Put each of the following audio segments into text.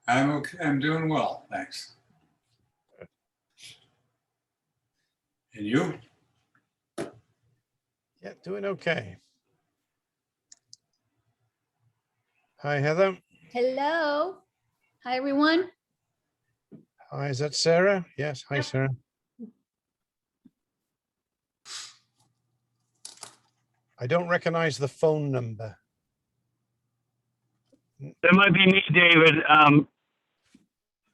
I'm okay. I'm doing well, thanks. And you? Yeah, doing okay. Hi, Heather. Hello. Hi, everyone. Hi, is that Sarah? Yes. Hi, Yep. Sarah. I don't recognize the phone number. That might be me, David.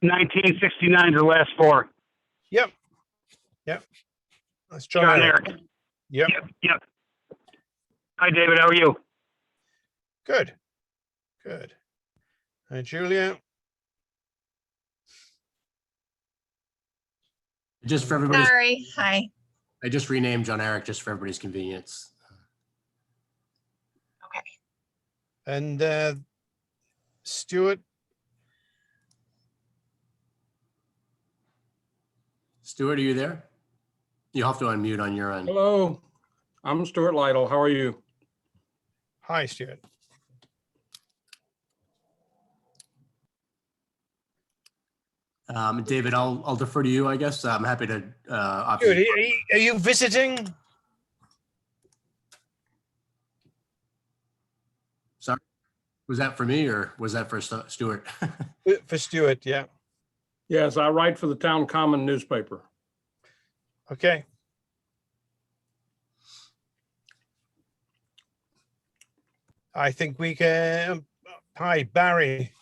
1969 to the last four. Yep. That's John John Eric. Eric. Yep. Yep. Hi, David. How are you? Good. Hi, Julia. Just for everybody's, Sorry. Hi. I just renamed John Eric just for everybody's convenience. Okay. And Stuart. Stuart, are you there? You'll have to unmute on your end. Hello, I'm Stuart Lytle. How are you? Hi, Stuart. David, I'll defer to you, I guess. I'm happy to. Stuart, are you visiting? Sorry, was that for me or was that for Stuart? For Stuart, yeah. Yes, I write for the Town Common newspaper. Okay. I think we can. Hi, Barry.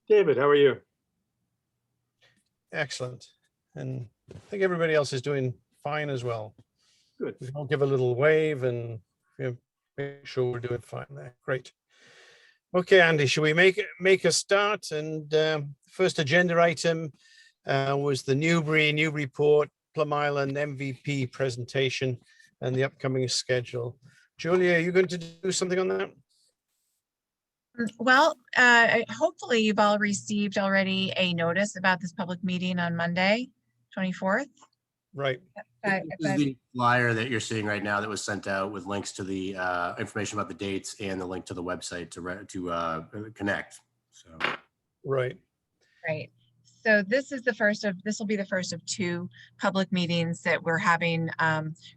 David, how are you? Excellent. And I think everybody else is doing fine as well. Good. We all give a little wave and make sure we're doing fine there. Great. Okay, Andy, should we make a start? And first agenda item was the Newburyport Plum Island MVP presentation and the upcoming schedule. Julia, are you going to do something on that? Well, hopefully you've all received already a notice about this public meeting on Monday, 24th. Right. This is the flyer that you're seeing right now that was sent out with links to the information about the dates and the link to the website to connect. So. Right. Right. So this will be the first of two public meetings that we're having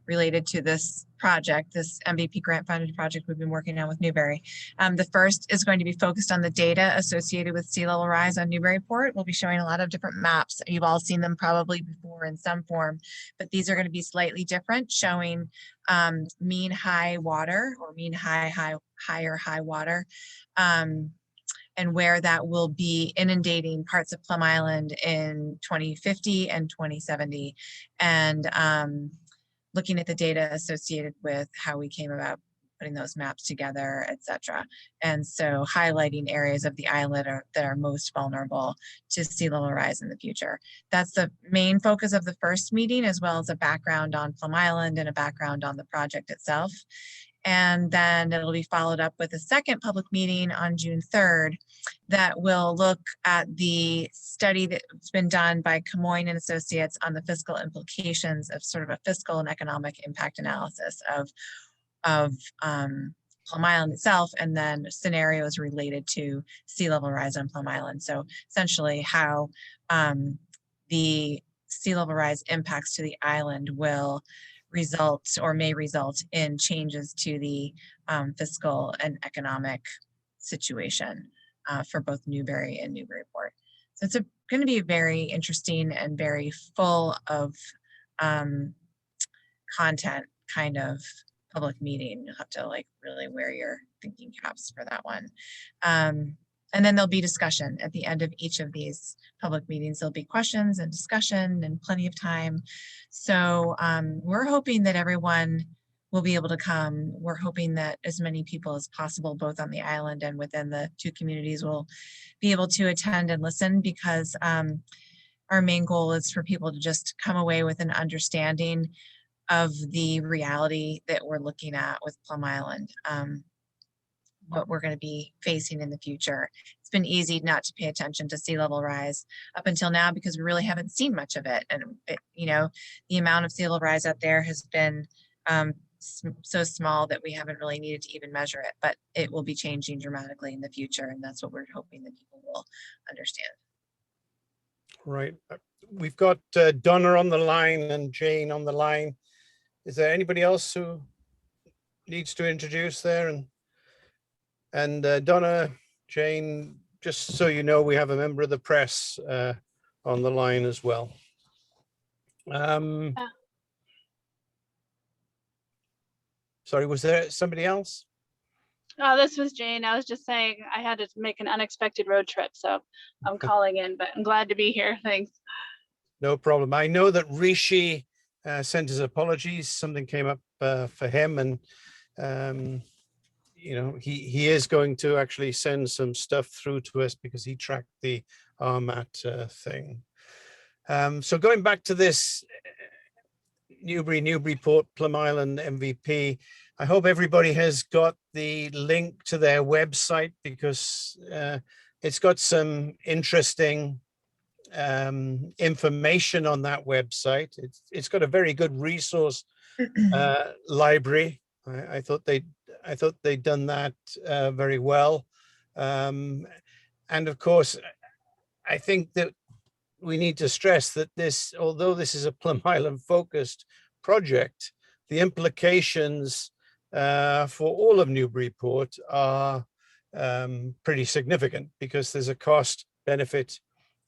related to this project, this MVP grant funded project we've been working on with Newbury. The first is going to be focused on the data associated with sea level rise on Newburyport. We'll be showing a lot of different maps. You've all seen them probably before in some form, but these are going to be slightly different, showing mean high water or mean higher high water. And where that will be inundating parts of Plum Island in 2050 and 2070. And looking at the data associated with how we came about putting those maps together, et cetera. And so highlighting areas of the island that are most vulnerable to sea level rise in the future. That's the main focus of the first meeting, as well as a background on Plum Island and a background on the project itself. And then it'll be followed up with a second public meeting on June 3rd that will look at the study that's been done by Camoin and Associates on the fiscal implications of sort of a fiscal and economic impact analysis of Plum Island itself, and then scenarios related to sea level rise on Plum Island. So essentially how the sea level rise impacts to the island will result or may result in changes to the fiscal and economic situation for both Newbury and Newburyport. So it's going to be very interesting and very full of content kind of public meeting. You'll have to like really wear your thinking caps for that one. And then there'll be discussion at the end of each of these public meetings. There'll be questions and discussion and plenty of time. So we're hoping that everyone will be able to come. We're hoping that as many people as possible, both on the island and within the two communities, will be able to attend and listen, because our main goal is for people to just come away with an understanding of the reality that we're looking at with Plum Island. What we're going to be facing in the future. It's been easy not to pay attention to sea level rise up until now because we really haven't seen much of it. And, the amount of sea level rise out there has been so small that we haven't really needed to even measure it, but it will be changing dramatically in the future. And that's what we're hoping that people will understand. Right. We've got Donna on the line and Jane on the line. Is there anybody else who needs to introduce there? And Donna, Jane, just so you know, we have a member of the press on the line as well. Sorry, was there somebody else? Oh, this was Jane. I was just saying I had to make an unexpected road trip, so I'm calling in, but I'm glad to be here. Thanks. No problem. I know that Rishi sent his apologies. Something came up for him, and you know, he is going to actually send some stuff through to us because he tracked the RMAT thing. So going back to this Newburyport Plum Island MVP, I hope everybody has got the link to their website because it's got some interesting information on that website. It's got a very good resource library. I thought they'd done that very well, and of course, I think that we need to stress that this, although this is a Plum Island focused project, the implications for all of Newburyport are pretty significant because there's a cost benefit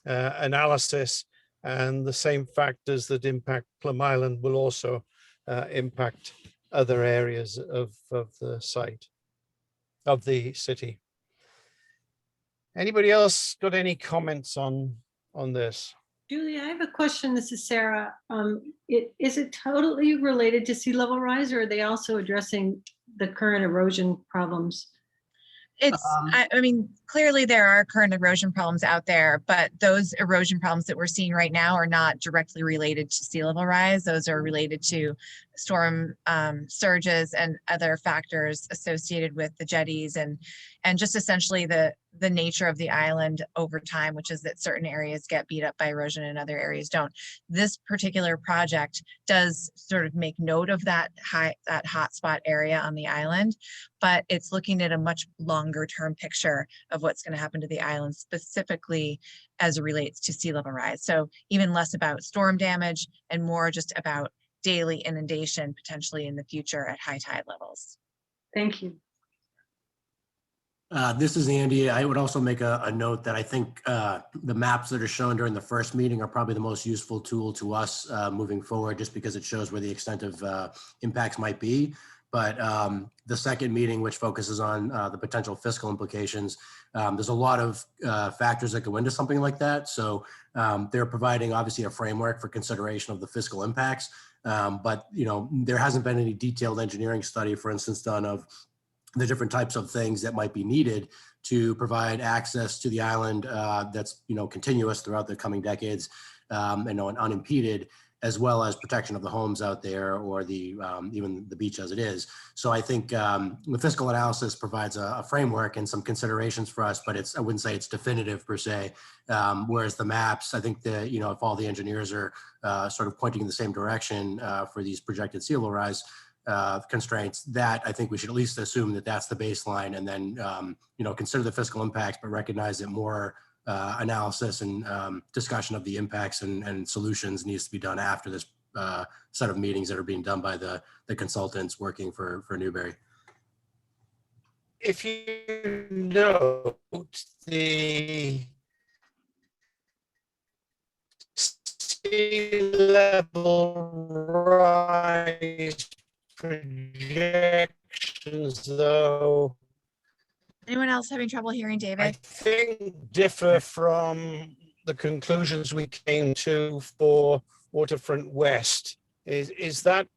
analysis, and the same factors that impact Plum Island will also impact other areas of the site, of the city. Anybody else got any comments on this? Julie, I have a question. This is Sarah. Is it totally related to sea level rise, or are they also addressing the current erosion problems? It's, I mean, clearly there are current erosion problems out there, but those erosion problems that we're seeing right now are not directly related to sea level rise. Those are related to storm surges and other factors associated with the jetties and just essentially the nature of the island over time, which is that certain areas get beat up by erosion and other areas don't. This particular project does sort of make note of that hotspot area on the island, but it's looking at a much longer term picture of what's going to happen to the island specifically as it relates to sea level rise. So even less about storm damage and more just about daily inundation potentially in the future at high tide levels. Thank you. This is Andy. I would also make a note that I think the maps that are shown during the first meeting are probably the most useful tool to us moving forward, just because it shows where the extent of impacts might be. But the second meeting, which focuses on the potential fiscal implications, there's a lot of factors that go into something like that. So they're providing obviously a framework for consideration of the fiscal impacts. But you know, there hasn't been any detailed engineering study, for instance, done of the different types of things that might be needed to provide access to the island that's, you know, continuous throughout the coming decades and unimpeded, as well as protection of the homes out there or the even the beach as it is. So I think the fiscal analysis provides a framework and some considerations for us, but I wouldn't say it's definitive per se. Whereas the maps, I think that, you know, if all the engineers are sort of pointing in the same direction for these projected sea level rise constraints, that I think we should at least assume that that's the baseline, and then you know, consider the fiscal impacts, but recognize that more analysis and discussion of the impacts and solutions needs to be done after this set of meetings that are being done by the consultants working for Newbury. If you note the sea level rise projections, though, Anyone else having trouble hearing I David? think differ from the conclusions we came to for Waterfront West. Is that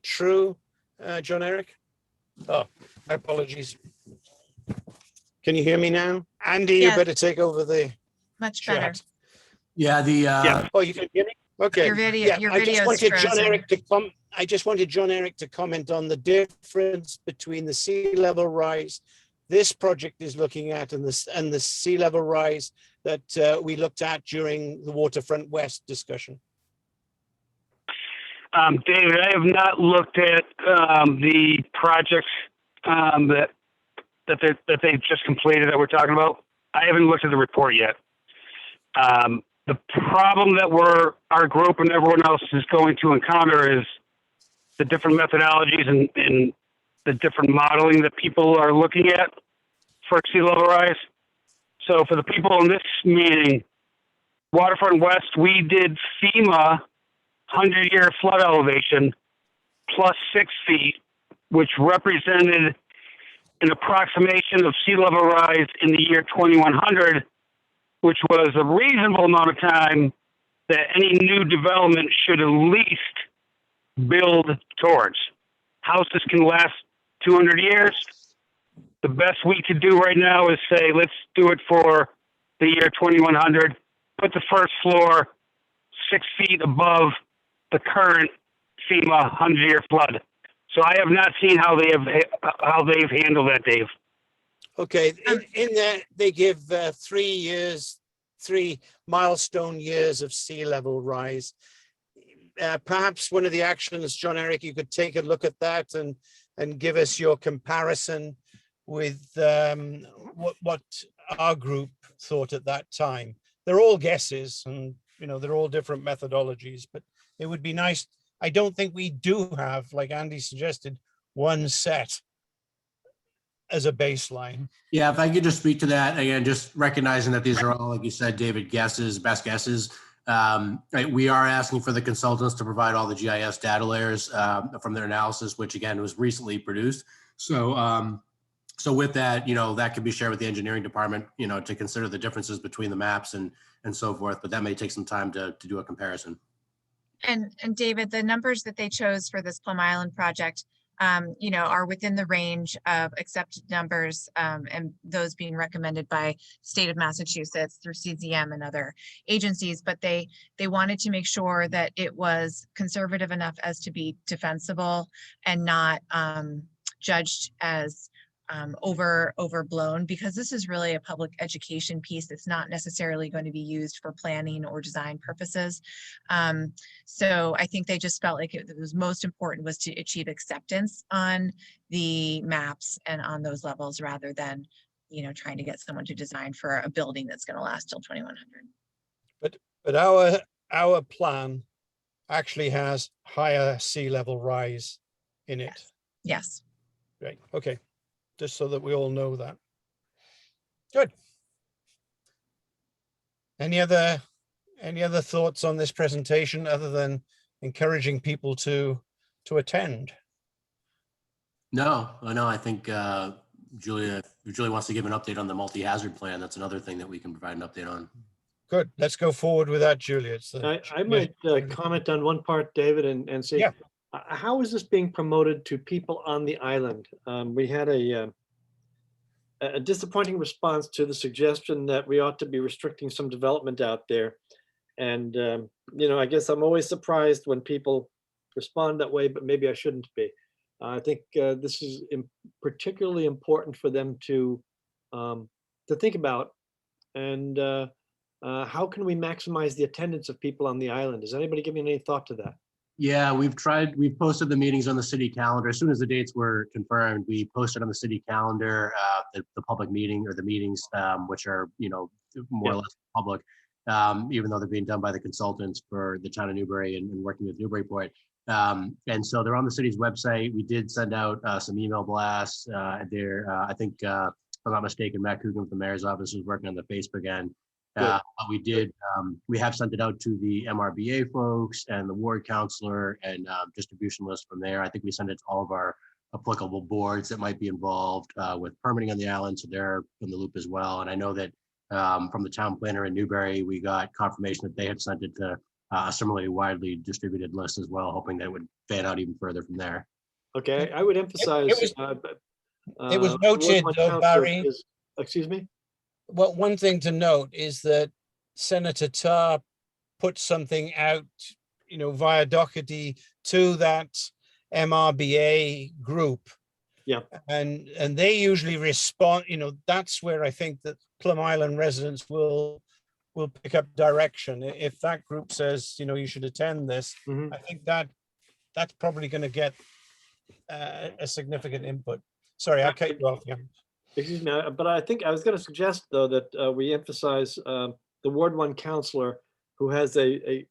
true, John Eric? Oh, my apologies. Can you hear me now? Andy, Yes. you better take over the Much better. chat. Yeah, Oh, you can hear me? Okay. Your video, your I just video is wanted John frozen. Eric to I just wanted John Eric to comment on the difference between the sea level rise this project is looking at and the sea level rise that we looked at during the Waterfront West discussion. David, I have not looked at the projects that they've just completed that we're talking about. I haven't looked at the report yet. The problem that our group and everyone else is going to encounter is the different methodologies and the different modeling that people are looking at for sea level rise. So for the people in this meeting, Waterfront West, we did FEMA 100-year flood elevation plus 6 feet, which represented an approximation of sea level rise in the year 2100, which was a reasonable amount of time that any new development should at least build towards. Houses can last 200 years. The best we could do right now is say, let's do it for the year 2100, put the first floor 6 feet above the current FEMA 100-year flood. So I have not seen how they've handled that, Dave. Okay, in there, they give 3 milestone years of sea level rise. Perhaps one of the actions, John Eric, you could take a look at that and give us your comparison with what our group thought at that time. They're all guesses, and they're all different methodologies, but it would be nice. I don't think we do have, like Andy suggested, one set as a baseline. Yeah, if I could just speak to that again, just recognizing that these are all, like you said, David, guesses, best guesses. Right, we are asking for the consultants to provide all the GIS data layers from their analysis, which again was recently produced. So, so with that, that could be shared with the engineering department, to consider the differences between the maps and so forth. But that may take some time to do a comparison. And David, the numbers that they chose for this Plum Island project, are within the range of accepted numbers, and those being recommended by state of Massachusetts through CZM and other agencies. But they wanted to make sure that it was conservative enough as to defensible and not judged as overblown, because this is really a public education piece that's not necessarily going to be used for planning or design purposes. So I think they just felt like it was most important was to achieve acceptance on the maps and on those levels, rather than trying to get someone to design for a building that's going to last till 2100. But our plan actually has higher sea level rise in it. Yes. Great. Okay. Just so that we all know that. Good. Any other thoughts on this presentation other than encouraging people to attend? No, I think Julia wants to give an update on the multi-hazard plan. That's another thing that we can provide an update on. Good. Let's go forward with that, Julia. I might comment on one part, David, and say, yeah. How is this being promoted to people on the island? We had a disappointing response to the suggestion that we ought to be restricting some development out there. And, I guess I'm always surprised when people respond that way, but maybe I shouldn't be. I think this is particularly important for them to think about. And how can we maximize the attendance of people on the island? Is anybody giving any thought to that? Yeah, we've posted the meetings on the city calendar. As soon as the dates were confirmed, we posted on the city calendar the public meeting or the meetings, which are, more or less public, even though they're being done by the consultants for the town of Newbury and working with Newburyport. And so they're on the city's website. We did send out some email blasts there. I think, if I'm not mistaken, Matt Coogan from the mayor's office was working on the Facebook end. We have sent it out to the MRBA folks and the ward counselor and distribution list from there. I think we sent it to all of our applicable boards that might be involved with permitting on the island, so they're in the loop as well. And I know that from the town planner in Newbury, we got confirmation that they had sent it to a similarly widely distributed list as well, hoping that it would fan out even further from there. Okay, I would emphasize. It was noted, though, Barry. Excuse me? Well, one thing to note is that Senator Tarr put something out, via Doherty to that MRBA group. Yeah. And they usually respond, that's where I think that Plum Island residents will pick up direction. If that group says, you should attend this, I think that that's probably going to get a significant input. Sorry, I cut you off. Yeah. Excuse me, but I think I was going to suggest, though, that we emphasize the Ward 1 counselor who has a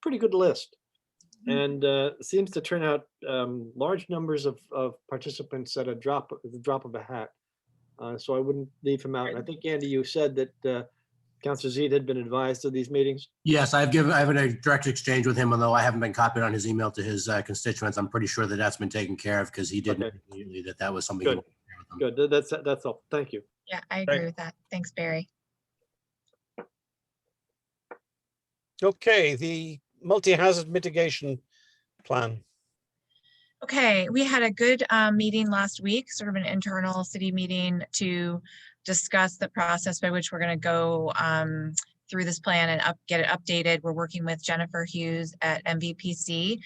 pretty good list and seems to turn out large numbers of participants at the drop of a hat. So I wouldn't leave him out. And I think, Andy, you said that Councilor Zede had been advised of these meetings. Yes, I've had a direct exchange with him, although I haven't been copied on his email to his constituents. I'm pretty sure that that's been taken care of because he did Okay. immediately that was something. Good. he wanted to share with them. Good. That's all. Thank you. Yeah, I agree Right. with that. Thanks, Barry. Okay, the multi-hazard mitigation plan. Okay, we had a good meeting last week, sort of an internal city meeting to discuss the process by which we're going to go through this plan and get it updated. We're working with Jennifer Hughes at MVPC.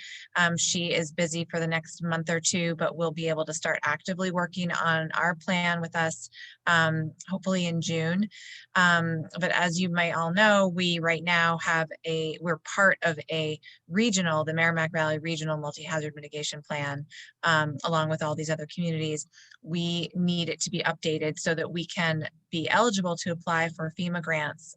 She is busy for the next month or two, but we'll be able to start actively working on our plan with us, hopefully in June. But as you might all know, we right now we're part of a regional, the Merrimack Valley Regional Multi-Hazard Mitigation Plan, along with all these other communities. We need it to be updated so that we can be eligible to apply for FEMA grants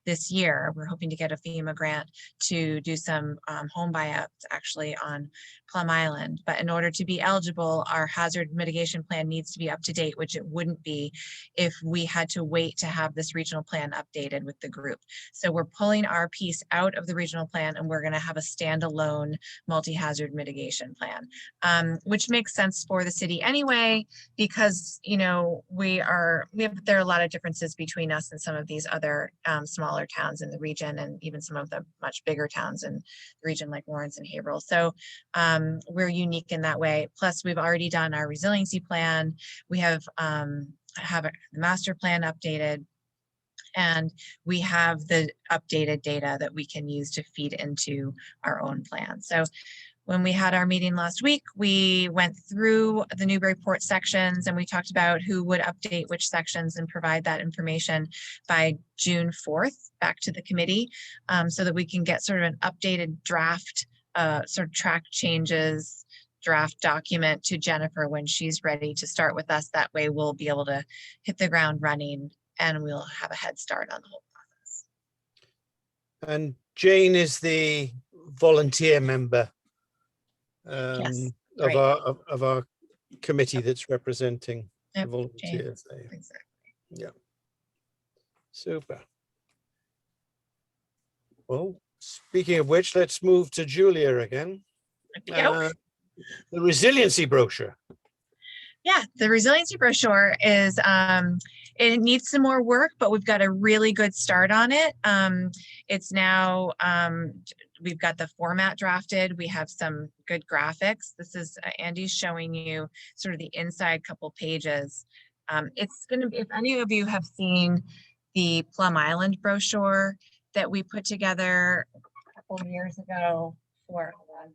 this year. We're hoping to get a FEMA grant to do some home buyouts actually on Plum Island. But in order to be eligible, our hazard mitigation plan needs to be up to date, which it wouldn't be if we had to wait to have this regional plan updated with the group. So we're pulling our piece out of the regional plan and we're going to have a standalone multi-hazard mitigation plan, which makes sense for the city anyway, because, you know, there are a lot of differences between us and some of these other smaller towns in the region, and even some of the much bigger towns in the region like Lawrence and Haverhill. So we're unique in that way. Plus, we've already done our resiliency plan. We have the master plan updated, and we have the updated data that we can use to feed into our own plan. So when we had our meeting last week, we went through the Newburyport sections and we talked about who would update which sections and provide that information by June 4th back to the committee, so that we can get sort of an updated draft, sort of track changes, draft document to Jennifer when she's ready to start with us. That way we'll be able to hit the ground running and we'll have a head start on the whole process. And Jane is the volunteer member Yes, of right. our committee that's representing the Yep, volunteers there. Exactly. Yeah. Super. Well, speaking of which, let's move to Julia again. Okey-doke. The resiliency brochure. Yeah, the resiliency brochure is, it needs some more work, but we've got a really good start on it. It's now, we've got the format drafted. We have some good graphics. This is Andy's showing you sort of the inside couple pages. It's going to be, if any of you have seen the Plum Island brochure that we put together a couple of years ago for, hold on.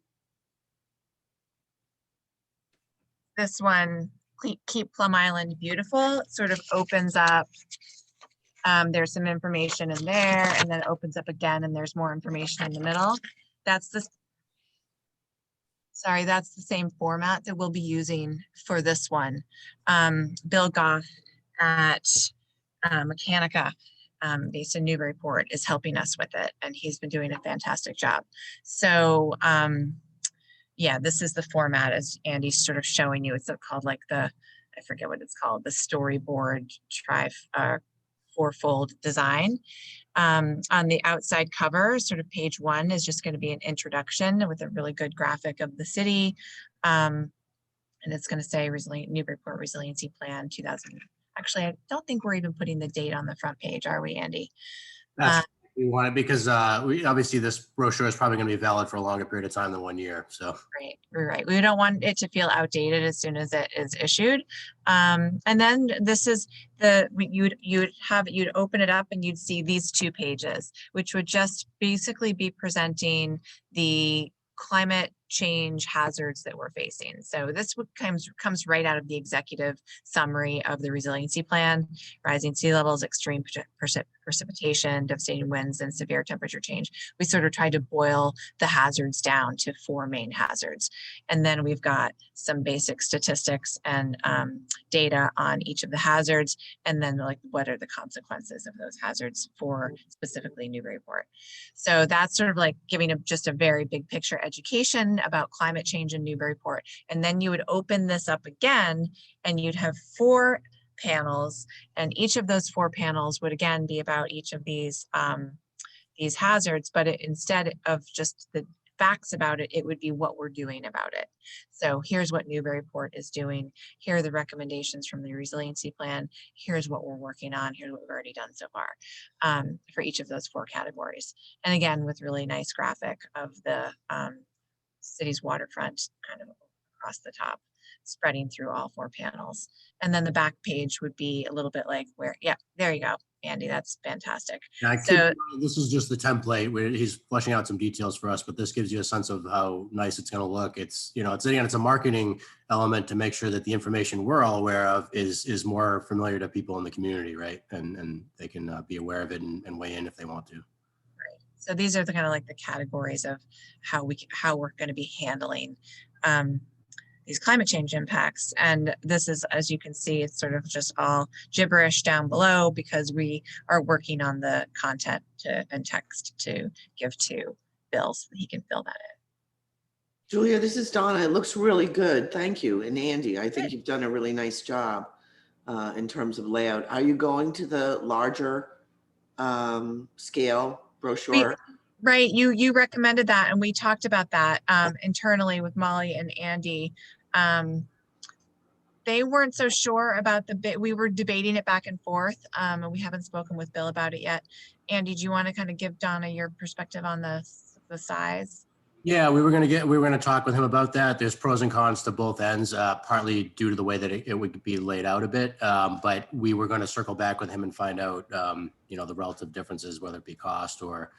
This one, Keep Plum Island Beautiful, it sort of opens up. There's some information in there and then it opens up again and there's more information in the middle. That's the same format that we'll be using for this one. Bill Goff at Mechanica, based in Newburyport, is helping us with it and he's been doing a fantastic job. So yeah, this is the format as Andy's sort of showing you. It's called like I forget what it's called, the storyboard fourfold design. On the outside cover, sort of page 1 is just going to be an introduction with a really good graphic of the city. And it's going to say Newburyport Resiliency Plan 2000. Actually, I don't think we're even putting the date on the front page, are we, Andy? That's we want it because obviously this brochure is probably going to be valid for a longer period of time than 1 year. So Right. We don't want it to feel outdated as soon as it is issued. And then this is you'd open it up and you'd see these 2 pages, which would just basically be presenting the climate change hazards that we're facing. So this comes right out of the executive summary of the resiliency plan: rising sea levels, extreme precipitation, devastating winds, and severe temperature change. We sort of tried to boil the hazards down to 4 main hazards. And then we've got some basic statistics and data on each of the hazards, and then like what are the consequences of those hazards for specifically Newburyport. So that's sort of like giving just a very big picture education about climate change in Newburyport. And then you would open this up again and you'd have 4 panels, and each of those 4 panels would again be about each of these hazards, but instead of just the facts about it, it would be what we're doing about it. So here's what Newburyport is doing. Here are the recommendations from the resiliency plan. Here's what we're working on. Here's what we've already done so far for each of those 4 categories. And again, with really nice graphic of the city's waterfront kind of across the top, spreading through all 4 panels. And then the back page would be a little bit like where, yeah, there you go, Andy, that's fantastic. Yeah, So this is just the template where he's fleshing out some details for us, but this gives you a sense of how nice it's going to look. It's, you know, it's a marketing element to make sure that the information we're all aware of is more familiar to people in the community, right? And they can be aware of it and weigh in if they want to. Right. So these are the kind of like the categories of how we're going to be handling these climate change impacts. And this is, as you can see, it's sort of just all gibberish down below because we are working on the content and text to give to Bill so that he can fill that in. Julia, this is Donna. It looks really good. Thank you. And Andy, I think you've done a really nice job in terms of layout. Are you going to the larger scale brochure? Right, you recommended that, and we talked about that internally with Molly and Andy. They weren't so sure about the bit. We were debating it back and forth, and we haven't spoken with Bill about it yet. Andy, do you want to kind of give Donna your perspective on the size? Yeah, we were going to talk with him about that. There's pros and cons to both ends, partly due to the way that it would be laid out a bit. But we were going to circle back with him and find out, you know, the relative differences, whether it be cost or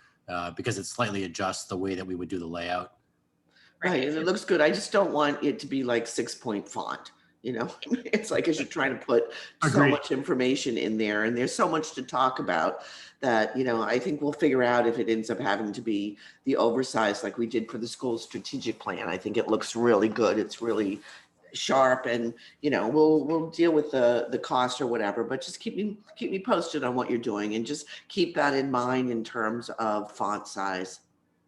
because it slightly adjusts the way that we would do the layout. Right, and it looks good. I just don't want it to be like 6-point font. You know, it's like as you're trying to put so much information in there, and there's so much to talk about that, you know, I think we'll figure out if it ends up having to be the oversized like we did for the school strategic plan. I think it looks really good. It's really sharp, and you know, we'll deal with the cost or whatever, but just keep me posted on what you're doing, and just keep that in mind in terms of font size.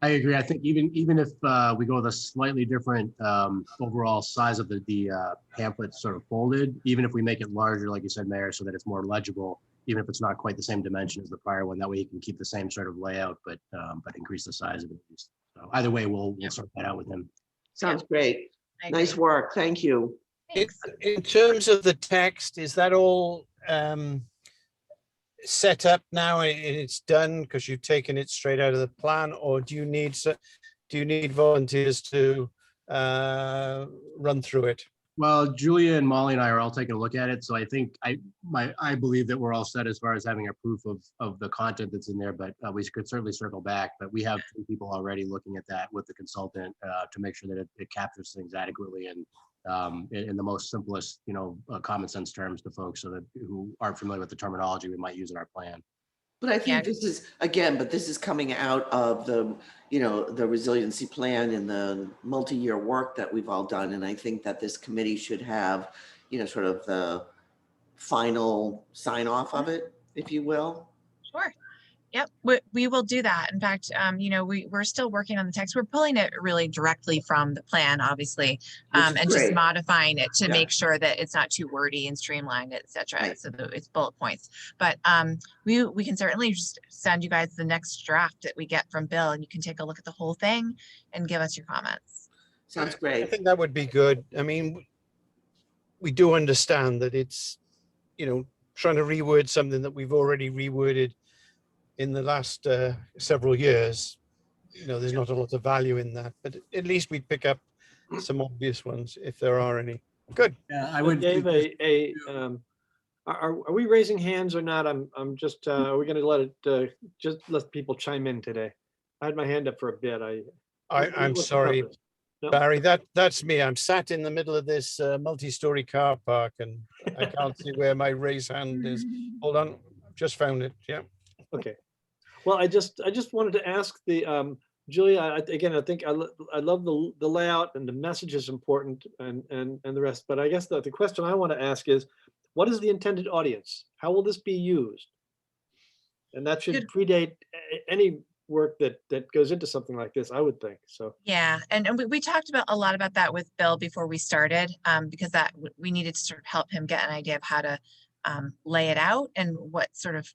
I agree. I think even if we go with a slightly different overall size of the pamphlet sort of folded, even if we make it larger, like you said, Mayor, so that it's more legible, even if it's not quite the same dimension as the prior one, that way you can keep the same sort of layout, but increase the size of it. So either way, we'll sort that out with him. Sounds great. Nice work. Thank you. In terms of the text, is that all set up now and it's done because you've taken it straight out of the plan, or do you need volunteers to run through it? Well, Julia and Molly and I are all taking a look at it, so I think I believe that we're all set as far as having a proof of the content that's in there, but we could certainly circle back. But we have 2 people already looking at that with the consultant to make sure that it captures things adequately and in the most simplest, you know, common sense terms to folks so that who aren't familiar with the terminology we might use in our plan. But I think this is, again, but this is coming out of the, you know, the resiliency plan and the multi-year work that we've all done. And I think that this committee should have, you know, sort of the final sign off of it, if you will. Sure. Yep, we will do that. In fact, you know, we're still working on the text. We're pulling it really directly from the plan, obviously, and just modifying it to make sure that it's not too wordy and streamlined, et cetera. Right. So that it's bullet points. But we can certainly just send you guys the next draft that we get from Bill, and you can take a look at the whole thing and give us your comments. Sounds great. I think that would be good. I mean, we do understand that it's, you know, trying to reword something that we've already reworded in the last several years. You know, there's not a lot of value in that, but at least we pick up some obvious ones if there are any. Good. Yeah, I would. Dave, are we raising hands or not? I'm just. Are we going to let it just let people chime in today? I had my hand up for a bit. I'm sorry. No? Barry, that's me. I'm sat in the middle of this multi-story car park and I can't see where my raise hand is. Hold on, just found it. Yeah. Okay. Well, I just wanted to ask the Julia. Again, I think I love the layout and the message is important and the rest. But I guess the question I want to ask is, what is the intended audience? How will this be used? And that should Good. predate any work that goes into something like this, I would think. So Yeah, and we talked about a lot about that with Bill before we started, because that we needed to sort of help him get an idea of how to lay it out and what sort of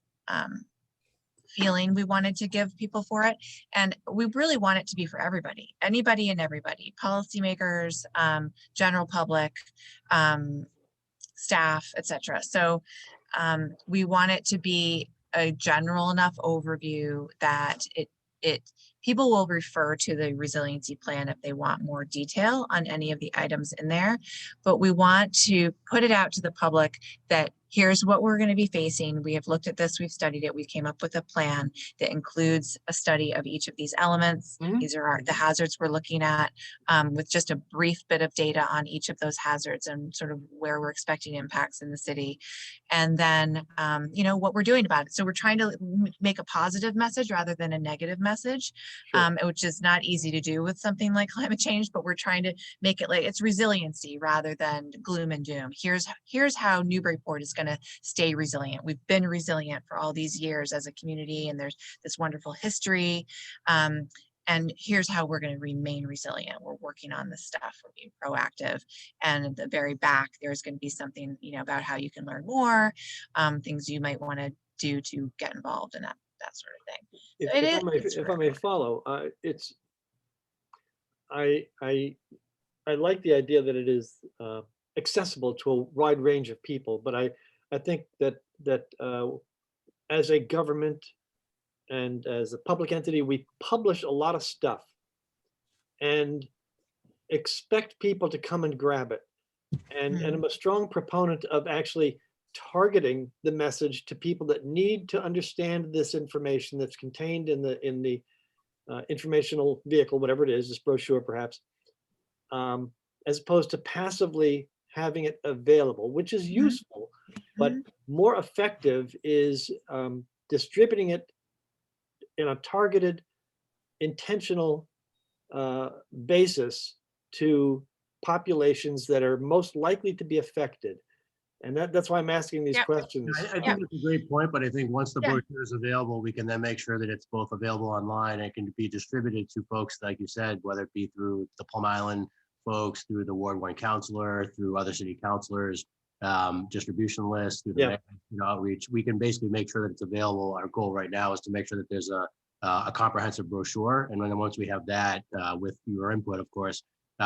feeling we wanted to give people for it. And we really want it to be for everybody, anybody and everybody, policymakers, general public, staff, etc. So we want it to be a general enough overview that people will refer to the resiliency plan if they want more detail on any of the items in there. But we want to put it out to the public that here's what we're going to be facing. We have looked at this, we've studied it, we came up with a plan that includes a study of each of these elements. These are the hazards we're looking at, with just a brief bit of data on each of those hazards and sort of where we're expecting impacts in the city. And then, you know, what we're doing about it. So we're trying to make a positive message rather than a negative message, which is not easy to do with something like climate change, but we're trying to make it like it's resiliency rather than gloom and doom. Here's how Newburyport is going to stay resilient. We've been resilient for all these years as a community, and there's this wonderful history. And here's how we're going to remain resilient. We're working on this stuff. We're being proactive. And at the very back, there's going to be something, you know, about how you can learn more, things you might want to do to get involved in that sort of thing. If I may follow, I like the idea that it is accessible to a wide range of people, but I think that as a government and as a public entity, we publish a lot of stuff and expect people to come and grab it. And I'm a strong proponent of actually targeting the message to people that need to understand this information that's contained in the informational vehicle, whatever it is, this brochure perhaps, as opposed to passively having it available, which is useful, but more effective is distributing it in a targeted, intentional basis to populations that are most likely to be affected. And that's why I'm asking these questions. I think that's a great point, but I think once the brochure is available, we can then make sure that it's both available online and it can be distributed to folks, like you said, whether it be through the Plum Island folks, through the Ward 1 counselor, through other city councilors, distribution list, through the outreach. We can basically make sure that it's available. Our goal right now is to make sure that there's a comprehensive brochure. And then once we have that, with your input, of course,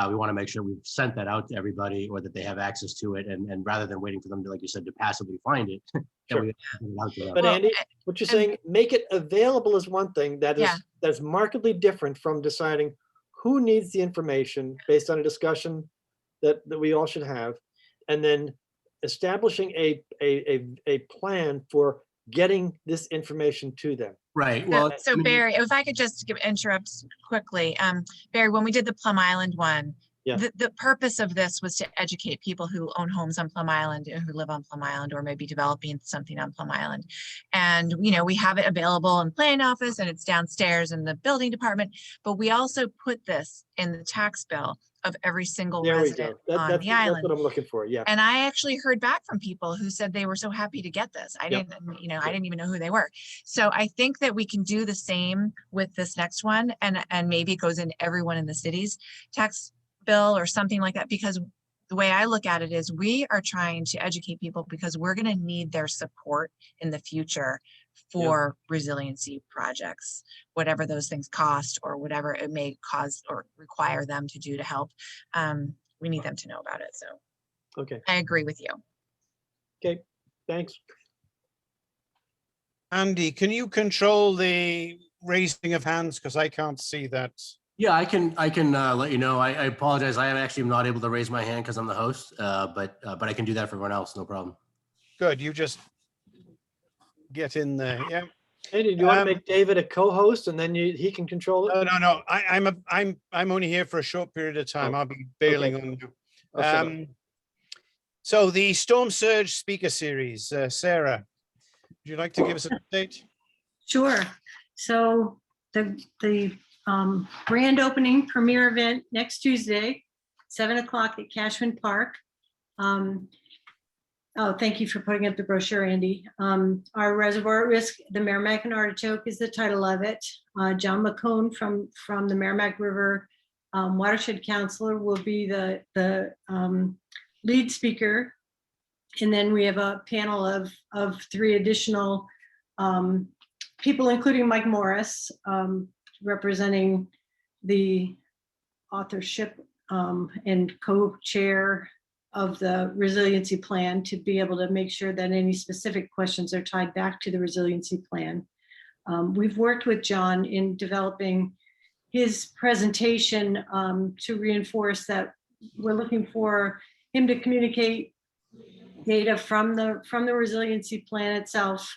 we want to make sure we've sent that out to everybody or that they have access to it. And rather than waiting for them to, like you said, to passively find it. But Andy, what you're saying, make it available is one thing that's markedly different from deciding who needs the information based on a discussion that we all should have, and then establishing a plan for getting this information to them. Right. Well, so Barry, if I could just interrupt quickly, Barry, when we did the Plum Island one, the purpose of this was to educate people who own homes on Plum Island, who live on Plum Island, or maybe developing something on Plum Island. And, you know, we have it available in the planning office and it's downstairs in the building department, but we also put this in the tax bill of every single resident on the island. That's what I'm looking for. Yeah. And I actually heard back from people who said they were so happy to get this. I didn't, you know, I didn't even know who they were. So I think that we can do the same with this next one, and maybe it goes in everyone in the city's tax bill or something like that, because the way I look at it is we are trying to educate people because we're going to need their support in the future for resiliency projects, whatever those things cost or whatever it may cause or require them to do to help. We need them to know about it. So I agree with you. Okay, thanks. Andy, can you control the raising of hands? Because I can't see that. Yeah, I can let you know. I apologize. I am actually not able to raise my hand because I'm the host, but I can do that for everyone else. No problem. Good. You just get in there. Yeah. Andy, do you want to make David a co-host and then he can control it? No. I'm only here for a short period of time. Oh, I'll be bailing on you. Okay. So the Storm Surge speaker series, Sarah, would you like to give us an update? Sure. So the grand opening premiere event next Tuesday, 7 o'clock at Cashman Park. Oh, thank you for putting up the brochure, Andy. Our Reservoir at Risk, the Merrimack and Artichoke is the title of it. John McCone from the Merrimack River Watershed Counselor will be the lead speaker. And then we have a panel of 3 additional people, including Mike Morris, representing the authorship and co-chair of the resiliency plan, to be able to make sure that any specific questions are tied back to the resiliency plan. We've worked with John in developing his presentation to reinforce that we're looking for him to communicate data from the resiliency plan itself,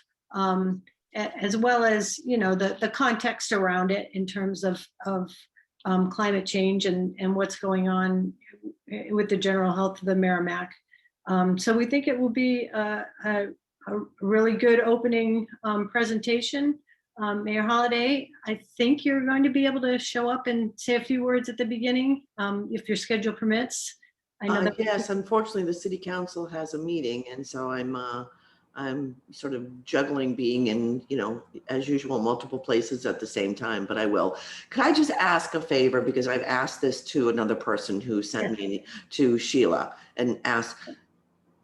as well as, you know, the context around it in terms of climate change and what's going on with the general health of the Merrimack. So we think it will be a really good opening presentation. Mayor Holliday, I think you're going to be able to show up and say a few words at the beginning, if your schedule permits. I know that. Yes, unfortunately, the city council has a meeting, and so I'm sort of juggling being in, you know, as usual, multiple places at the same time, but I will. Could I just ask a favor? Because I've asked this to another person who sent me to Sheila and asked,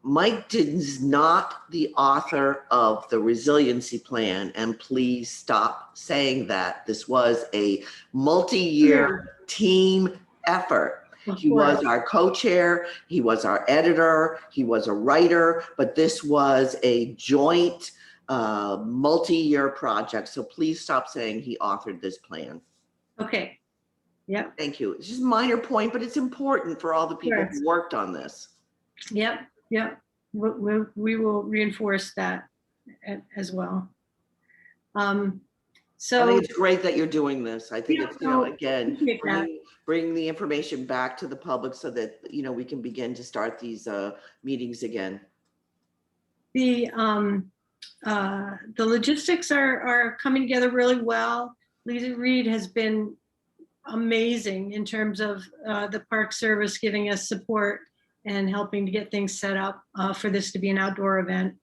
Mike is not the author of the resiliency plan, and please stop saying that. This was a multi-year team effort. He was our co-chair, he was our editor, he was a writer, but this was a joint multi-year project. So please stop saying he authored this plan. Okay. Yeah. Thank you. It's just a minor point, but it's important for all the people Sure. who worked on this. Yep. We will reinforce that as well. So I think it's great that you're doing this. I think it's, you know, again, that. bring the information back to the public so that, you know, we can begin to start these meetings again. The logistics are coming together really well. Lisa Reed has been amazing in terms of the Park Service giving us support and helping to get things set up for this to be an outdoor event.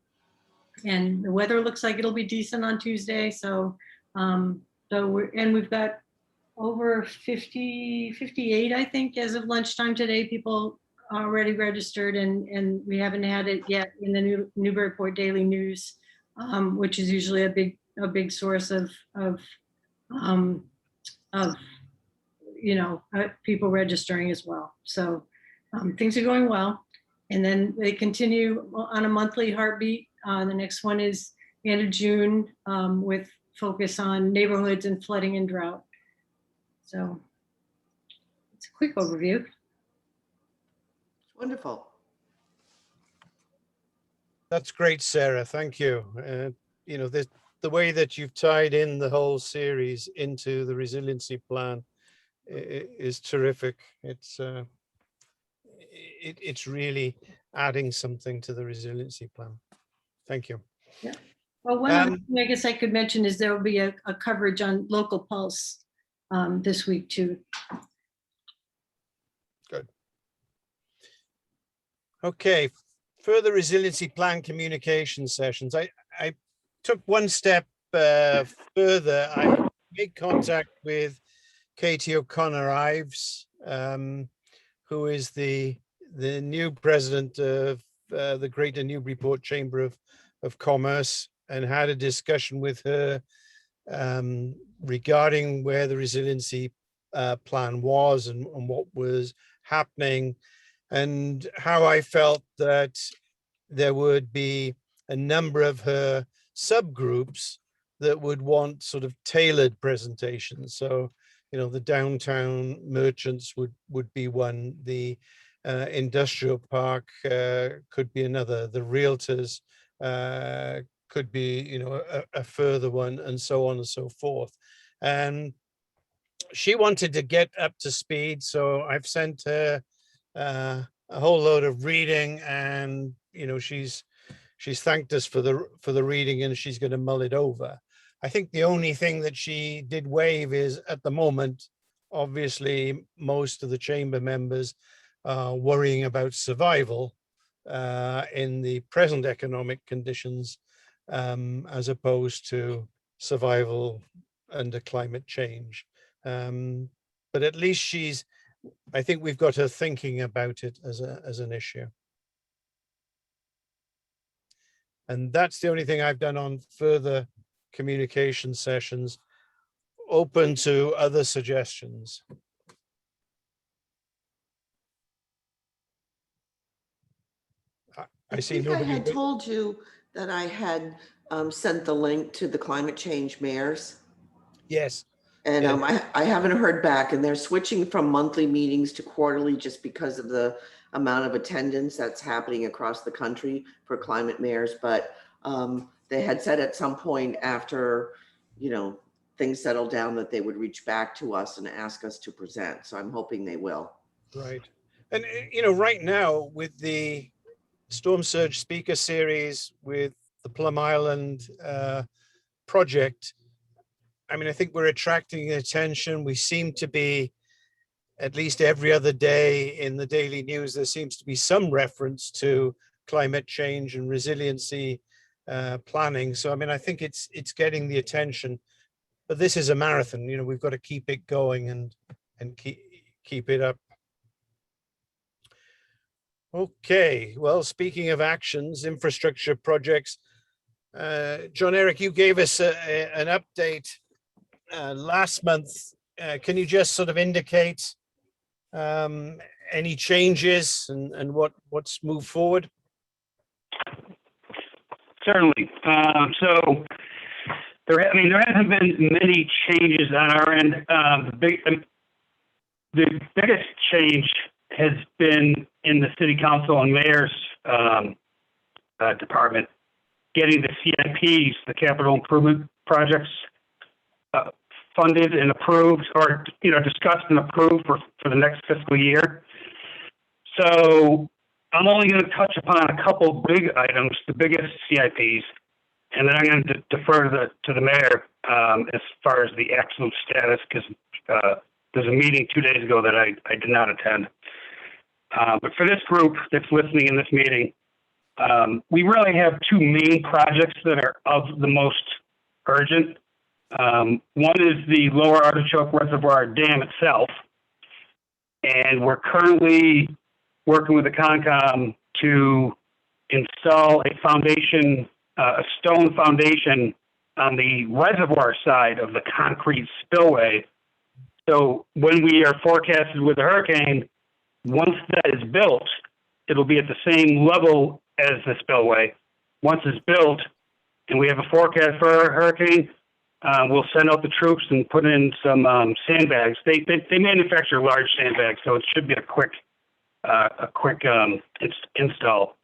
And the weather looks like it'll be decent on Tuesday. So we've got over 58, I think, as of lunchtime today, people already registered, and we haven't had it yet in the Newburyport Daily News, which is usually a big source of you know, people registering as well. So things are going well. And then they continue on a monthly heartbeat. The next one is the end of June with focus on neighborhoods and flooding and drought. So it's a quick overview. Wonderful. That's great, Sarah. Thank you. You know, the way that you've tied in the whole series into the resiliency plan is terrific. It's really adding something to the resiliency plan. Thank you. Yeah. Well, one other thing I guess I could mention is there will be a coverage on Local Pulse this week too. Good. Okay. Further resiliency plan communication sessions. I took one step further. I made contact with Katie O'Connor Ives, who is the new president of the Greater Newburyport Chamber of Commerce, and had a discussion with her regarding where the resiliency plan was and what was happening, and how I felt that there would be a number of her subgroups that would want sort of tailored presentations. So, you know, the downtown merchants would be one, the industrial park could be another, the realtors could be, you know, a further one, and so on and so forth. And she wanted to get up to speed, so I've sent her a whole load of reading, and you know, she's thanked us for the reading, and she's going to mull it over. I think the only thing that she did waive is, at the moment, obviously most of the chamber members are worrying about survival in the present economic conditions, as opposed to survival under climate change. But at least I think we've got her thinking about it as an issue. And that's the only thing I've done on further communication sessions. Open to other suggestions. I see think I nobody. had told you that I had sent the link to the climate change mayors. Yes. And Yeah. I haven't heard back, and they're switching from monthly meetings to quarterly just because of the amount of attendance that's happening across the country for climate mayors. But they had said at some point after, you know, things settle down that they would reach back to us and ask us to present. So I'm hoping they will. Right. And, you know, right now with the Storm Surge Speaker Series, with the Plum Island project, I mean, I think we're attracting attention. We seem to be, at least every other day in the daily news, there seems to be some reference to climate change and resiliency planning. So, I mean, I think it's getting the attention, but this is a marathon. You know, we've got to keep it going and keep it up. Okay, well, speaking of actions, infrastructure projects, John Eric, you gave us an update last month. Can you just sort of indicate any changes and what's moved forward? Certainly. So there hasn't been many changes on our end. The biggest change has been in the city council and mayor's department, getting the CIPs, the capital improvement projects, funded and approved, or discussed and approved for the next fiscal year. So I'm only going to touch upon a couple big items, the biggest CIPs, and then I'm going to defer to the mayor as far as the absolute status, because there's a meeting 2 days ago that I did not attend. But for this group that's listening in this meeting, we really have two main projects that are of the most urgent. One is the Lower Artichoke Reservoir Dam itself, and we're currently working with the Concom to install a foundation, a stone foundation on the reservoir side of the concrete spillway. So when we are forecasted with a hurricane, once that is built, it'll be at the same level as the spillway. Once it's built and we have a forecast for a hurricane, we'll send out the troops and put in some sandbags. They manufacture large sandbags, so it should be a quick install.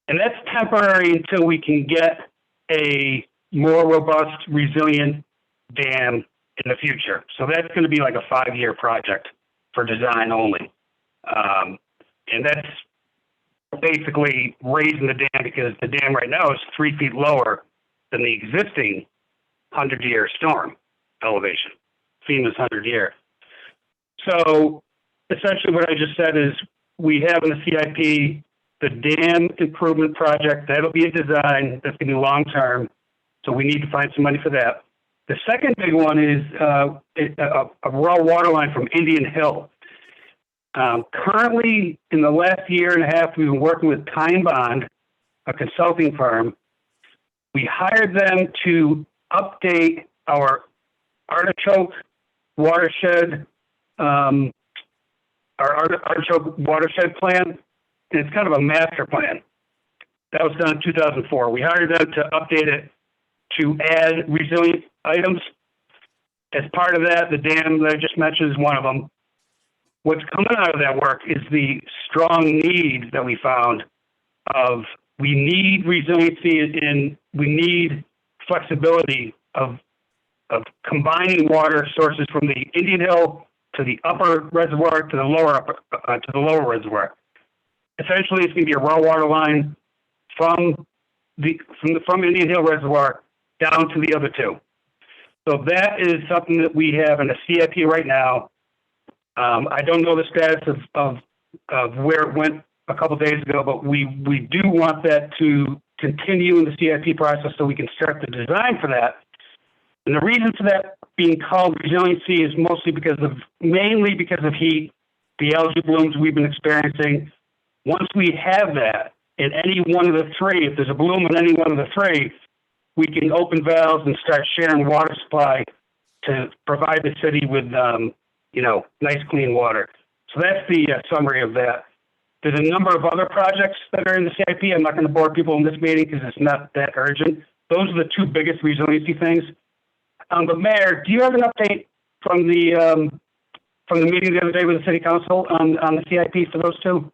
And that's temporary until we can get a more robust, resilient dam in the future. So that's going to be like a 5-year project for design only. And that's basically raising the dam, because the dam right now is 3 feet lower than the existing 100-year storm elevation, FEMA's 100-year. So essentially what I just said is we have in the CIP the dam improvement project. That'll be a design that's going to be long-term. So we need to find some money for that. The second big one is a raw water line from Indian Hill. Currently, in the last year and a half, we've been working with Time Bond, a consulting firm. We hired them to update our Artichoke watershed, our Artichoke watershed plan. And it's kind of a master plan. That was done in 2004. We hired them to update it to add resilient items. As part of that, the dam that I just mentioned is one of them. What's coming out of that work is the strong need that we found of we need resiliency and we need flexibility of combining water sources from the Indian Hill to the upper reservoir to the lower reservoir. Essentially, it's going to be a raw water line from Indian Hill Reservoir down to the other two. So that is something that we have in a CIP right now. I don't know the status of where it went a couple days ago, but we do want that to continue in the CIP process so we can start the design for that. And the reason for that being called resiliency is mainly because of heat, the algae blooms we've been experiencing. Once we have that in any one of the three, if there's a bloom in any one of the three, we can open valves and start sharing water supply to provide the city with, nice clean water. So that's the summary of that. There's a number of other projects that are in the CIP. I'm not going to bore people in this meeting because it's not that urgent. Those are the two biggest resiliency things. But Mayor, do you have an update from the meeting the other day with the City Council on the CIP for those two?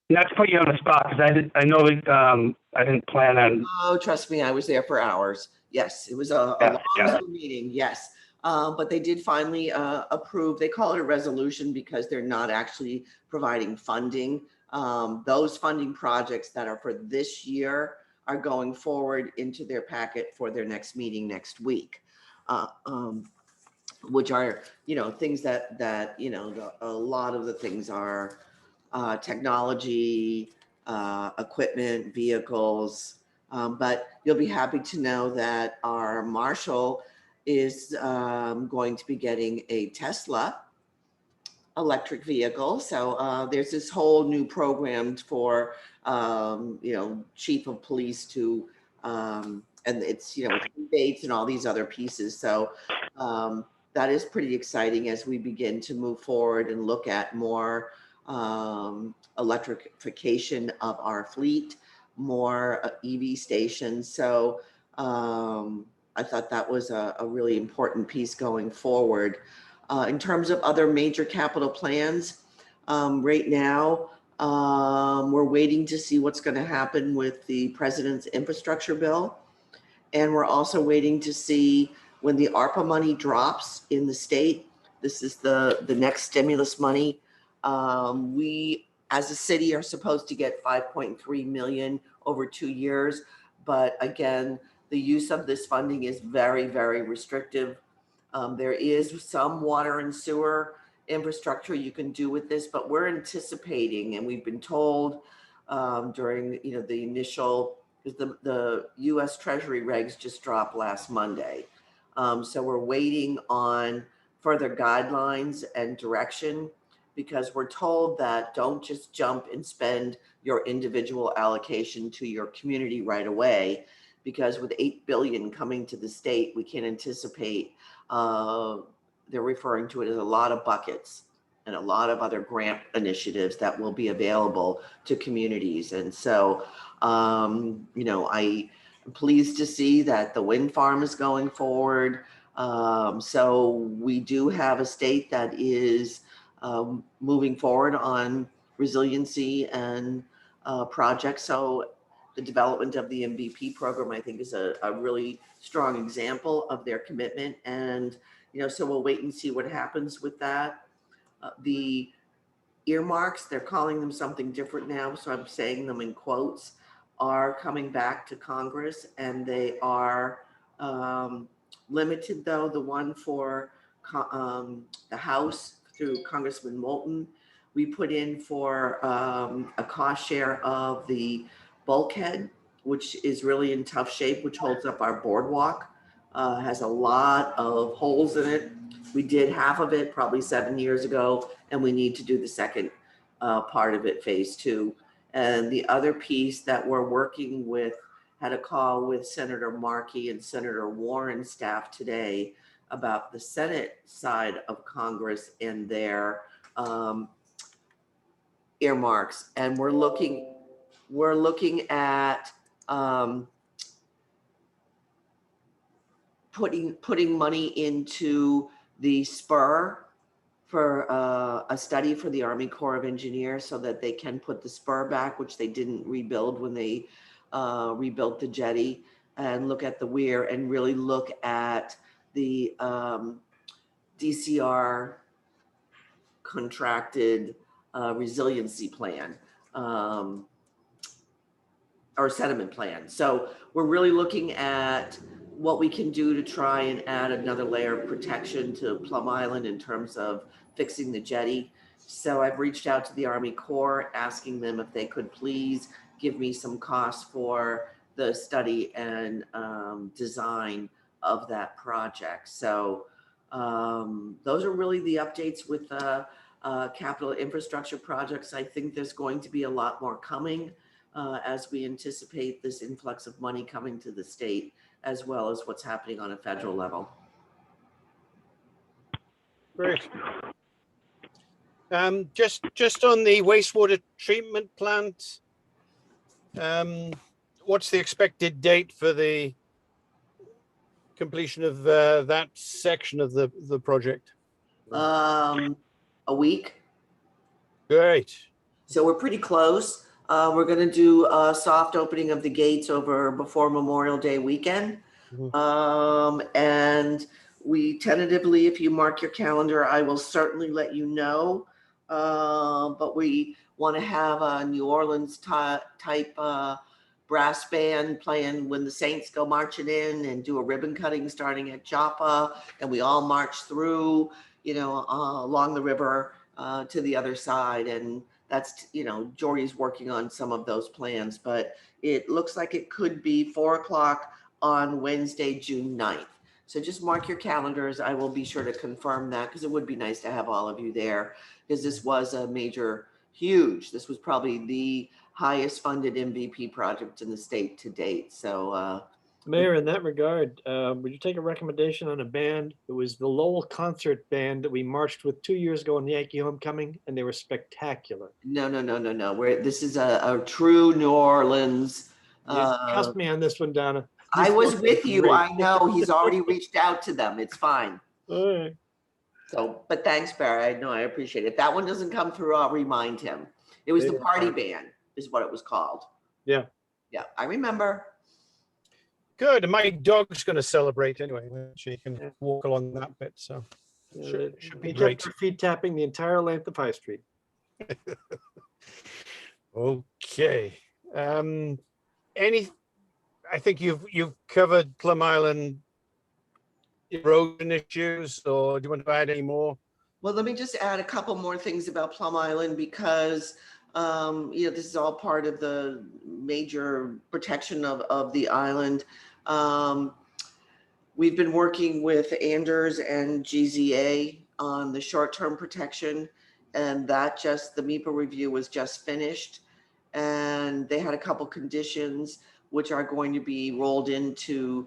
Not to put you on the spot because I know that I didn't plan on. Oh, trust me, I was there for hours. Yes, it was a long meeting. Yes. But they did finally approve. They call it a resolution because they're not actually providing funding. Those funding projects that are for this year are going forward into their packet for their next meeting next week, which are, things that a lot of the things are technology, equipment, vehicles. But you'll be happy to know that our marshal is going to be getting a Tesla electric vehicle. So there's this whole new program for, chief of police to, and it's, rebates and all these other pieces. So that is pretty exciting as we begin to move forward and look at more electrification of our fleet, more EV stations. So I thought that was a really important piece going forward. In terms of other major capital plans, right now, we're waiting to see what's going to happen with the president's infrastructure bill. And we're also waiting to see when the ARPA money drops in the state. This is the next stimulus money. We, as a city, are supposed to get 5.3 million over 2 years. But again, the use of this funding is very, very restrictive. There is some water and sewer infrastructure you can do with this, but we're anticipating, and we've been told during the initial, because the U.S. Treasury regs just dropped last Monday. So we're waiting on further guidelines and direction, because we're told that don't just jump and spend your individual allocation to your community right away, because with $8 billion coming to the state, we can anticipate they're referring to it as a lot of buckets and a lot of other grant initiatives that will be available to communities. And so, I'm pleased to see that the wind farm is going forward. So we do have a state that is moving forward on resiliency and projects. So the development of the MVP program, I think, is a really strong example of their commitment. And, so we'll wait and see what happens with that. The earmarks, they're calling them something different now, so I'm saying them in quotes, are coming back to Congress, and they are limited, though. The one for the House through Congressman Moulton, we put in for a cost share of the bulkhead, which is really in tough shape, which holds up our boardwalk, has a lot of holes in it. We did half of it probably 7 years ago, and we need to do the second part of it, phase 2. And the other piece that we're working with, had a call with Senator Markey and Senator Warren's staff today about the Senate side of Congress and their earmarks. And we're looking at putting money into the spur for a study for the Army Corps of Engineers so that they can put the spur back, which they didn't rebuild when they rebuilt the jetty, and look at the weir and really look at the DCR contracted resiliency plan or sediment plan. So we're really looking at what we can do to try and add another layer of protection to Plum Island in terms of fixing the jetty. So I've reached out to the Army Corps asking them if they could please give me some costs for the study and design of that project. So those are really the updates with capital infrastructure projects. I think there's going to be a lot more coming as we anticipate this influx of money coming to the state, as well as what's happening on a federal level. Great. Just on the wastewater treatment plant, what's the expected date for the completion of that section of the project? A week. Great. So we're pretty close. We're going to do a soft opening of the gates over before Memorial Day weekend. And we tentatively, if you mark your calendar, I will certainly let you know. But we want to have a New Orleans type brass band playing when the Saints go marching in, and do a ribbon cutting starting at Joppa. And we all march through, along the river to the other side. And that's, Jory's working on some of those plans, but it looks like it could be 4 o'clock on Wednesday, June 9th. So just mark your calendars. I will be sure to confirm that, because it would be nice to have all of you there, because this was a major, this was probably the highest funded MVP project in the state to date. So Mayor, in that regard, would you take a recommendation on a band? It was the Lowell Concert Band that we marched with 2 years ago in the Yankee Homecoming, and they were spectacular. No. This is a true New Orleans. Trust me on this one, Donna. I was with you. Great. I know he's already reached out to them. It's fine. All right. So, but thanks, Barry. I appreciate it. If that one doesn't come through, I'll remind him. It was the party band is what it was called. Yeah. Yeah, I remember. Good. And my dog's going to celebrate anyway. She can walk along that bit. So should be great. Feet tapping the entire length of High Street. Okay. I think you've covered Plum Island erosion issues, or do you want to add any more? Well, let me just add a couple more things about Plum Island, because this is all part of the major protection of the island. We've been working with Anders and GZA on the short-term protection, and the MEPA review was just finished, and they had a couple conditions which are going to be rolled into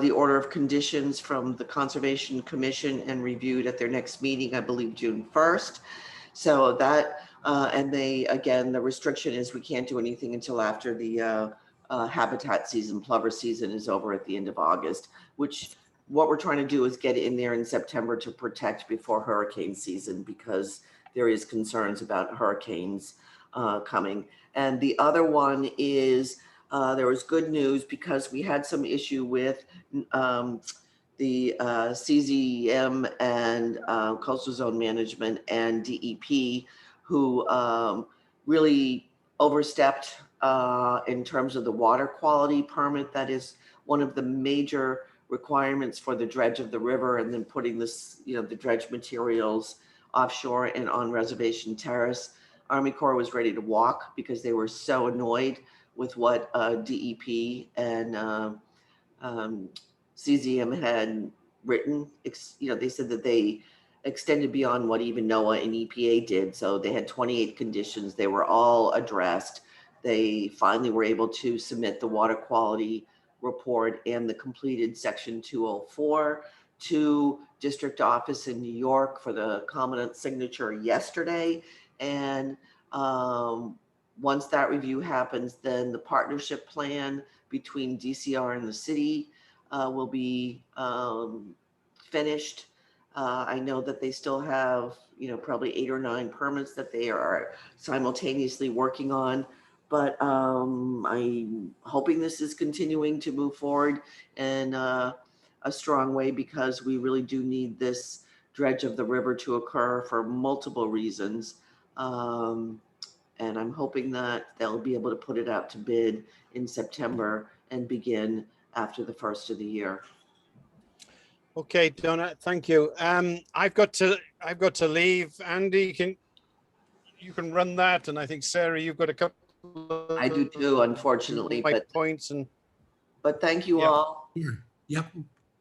the order of conditions from the Conservation Commission and reviewed at their next meeting, I believe June 1st. So that, and the restriction is we can't do anything until after the habitat season, plover season, is over at the end of August, which what we're trying to do is get in there in September to protect before hurricane season, because there is concerns about hurricanes coming. And the other one is there was good news, because we had some issue with the CZM and Coastal Zone Management and DEP, who really overstepped in terms of the water quality permit. That is one of the major requirements for the dredge of the river, and then putting this, the dredge materials offshore and on Reservation Terrace. Army Corps was ready to walk because they were so annoyed with what DEP and CZM had written. They said that they extended beyond what even NOAA and EPA did. So they had 28 conditions. They were all addressed. They finally were able to submit the water quality report and the completed Section 204 to district office in New York for the commandant signature yesterday. And once that review happens, then the partnership plan between DCR and the city will be finished. I know that they still have, probably 8 or 9 permits that they are simultaneously working on. But I'm hoping this is continuing to move forward in a strong way, because we really do need this dredge of the river to occur for multiple reasons. And I'm hoping that they'll be able to put it out to bid in September and begin after the first of the year. Okay, Donna, thank you. I've got to leave. Andy, you can run that, and I think Sarah, you've got a couple of I do too, unfortunately, but points, and thank you Yep. all. Sure. Yep.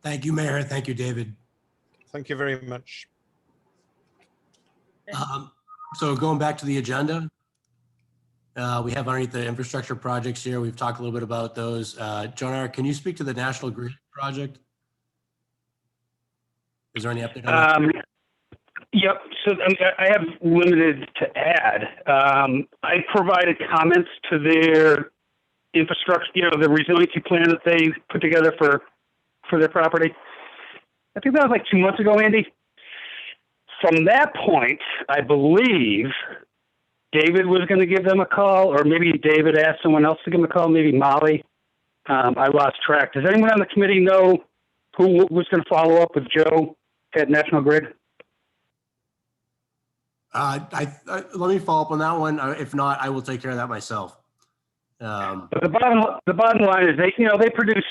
Thank you, Mayor. Thank you, David. thank you very much. So going back to the agenda, we have underneath the infrastructure projects here. We've talked a little bit about those. John Eric, can you speak to the National Grid project? Is there any update on that? Yep. So I have limited to add. I provided comments to their infrastructure, the resiliency plan that they put together for their property. I think that was like 2 months ago, Andy. From that point, I believe David was going to give them a call, or maybe David asked someone else to give them a call, maybe Molly. I lost track. Does anyone on the committee know who was going to follow up with Joe at National Grid? Let me follow up on that one. If not, I will take care of that myself. But the bottom line is they produced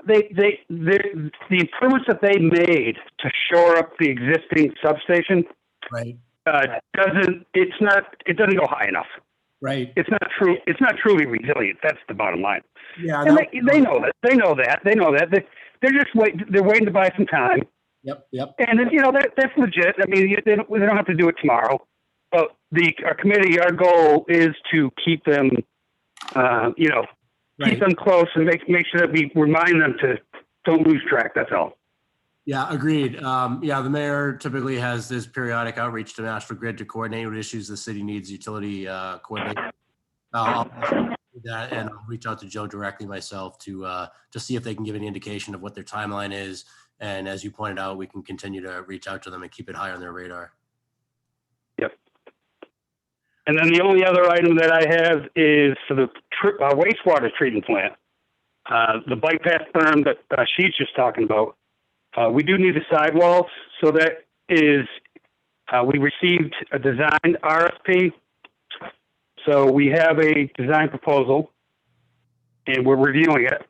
the improvements that they made to shore up the existing substation. Right. It doesn't go high enough. Right. It's not true. It's not truly resilient. That's the bottom line. Yeah. And they know that. They know that. They're just waiting. They're waiting to buy some time. Yep. And that's legit. I mean, they don't have to do it tomorrow. But our committee, our goal is to keep them, keep them close and make sure that we remind them to don't lose track. That's all. Yeah, agreed. The mayor typically has this periodic outreach to National Grid to coordinate what issues the city needs utility coordinate. I'll do that, and I'll reach out to Joe directly myself to see if they can give any indication of what their timeline is. And as you pointed out, we can continue to reach out to them and keep it high on their radar. Yep. And then the only other item that I have is for the wastewater treatment plant, the bike path berm that she's just talking about. We do need the sidewalls, so that is, we received a design RFP. So we have a design proposal, and we're reviewing it.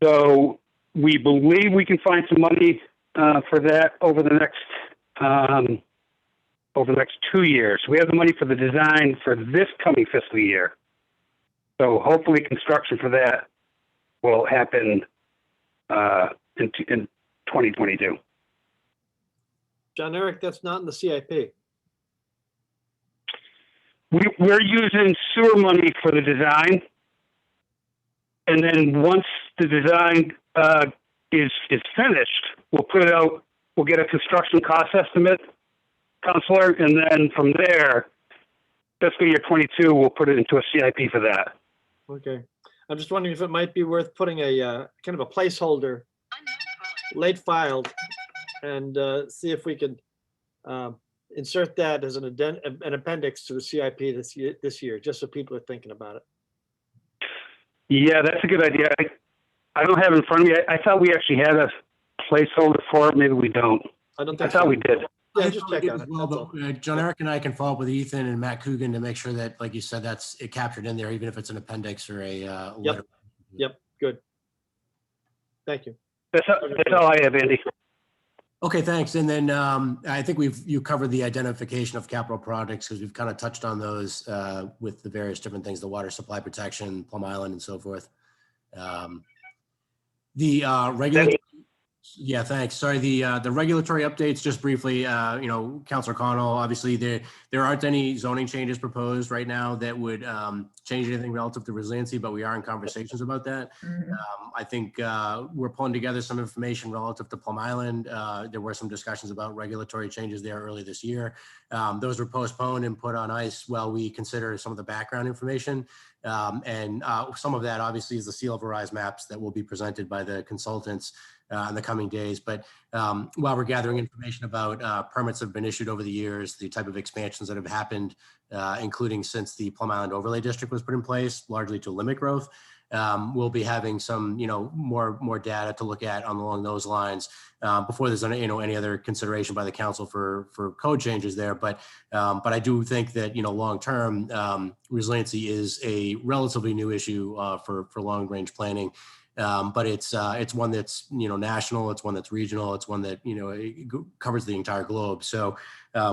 So we believe we can find some money for that over the next 2 years. We have the money for the design for this coming fiscal year. So hopefully construction for that will happen in 2022. John Eric, that's not in the CIP. We're using sewer money for the design. And then once the design is finished, we'll put it out, we'll get a construction cost estimate, Counselor, and then from there, fiscal year 22, we'll put it into a CIP for that. Okay. I'm just wondering if it might be worth putting a kind of a placeholder late filed and see if we could insert that as an appendix to the CIP this year, just so people are thinking about it. Yeah, that's a good idea. I don't have it in front of me. I thought we actually had a placeholder for it. Maybe we don't. I don't think I thought we did. Yeah, just check on it. Well, but John Eric and I can follow up with Ethan and Matt Coogan to make sure that, like you said, that's it captured in there, even if it's an appendix or a letter. Yep. Good. Thank you. That's all I have, Andy. Okay, thanks. And then I think you covered the identification of capital projects because we've kind of touched on those with the various different things, the water supply protection, Plum Island, and so forth. The regulatory. Yeah, thanks. Sorry, the regulatory updates, just briefly, Councilor Connell, obviously there aren't any zoning changes proposed right now that would change anything relative to resiliency, but we are in conversations about that. Mhm. I think we're pulling together some information relative to Plum Island. There were some discussions about regulatory changes there early this year. Those were postponed and put on ice while we consider some of the background information. And some of that obviously is the sea level rise maps that will be presented by the consultants in the coming days. But while we're gathering information about permits that have been issued over the years, the type of expansions that have happened, including since the Plum Island Overlay District was put in place, largely to limit growth, we'll be having some, more data to look at along those lines before there's any other consideration by the council for code changes there. But I do think that long term resiliency is a relatively new issue for long range planning. But it's one that's national, it's one that's regional, it's one that it covers the entire globe. So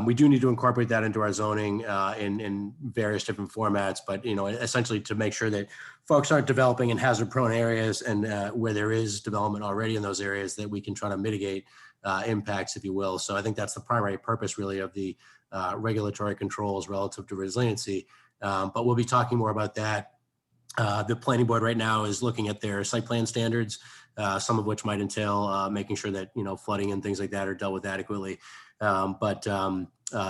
we do need to incorporate that into our zoning in various different formats, but essentially to make sure that folks aren't developing in hazard prone areas, and where there is development already in those areas, that we can try to mitigate impacts, if you will. So I think that's the primary purpose really of the regulatory controls relative to resiliency. But we'll be talking more about that. The planning board right now is looking at their site plan standards, some of which might entail making sure that flooding and things like that are dealt with adequately. But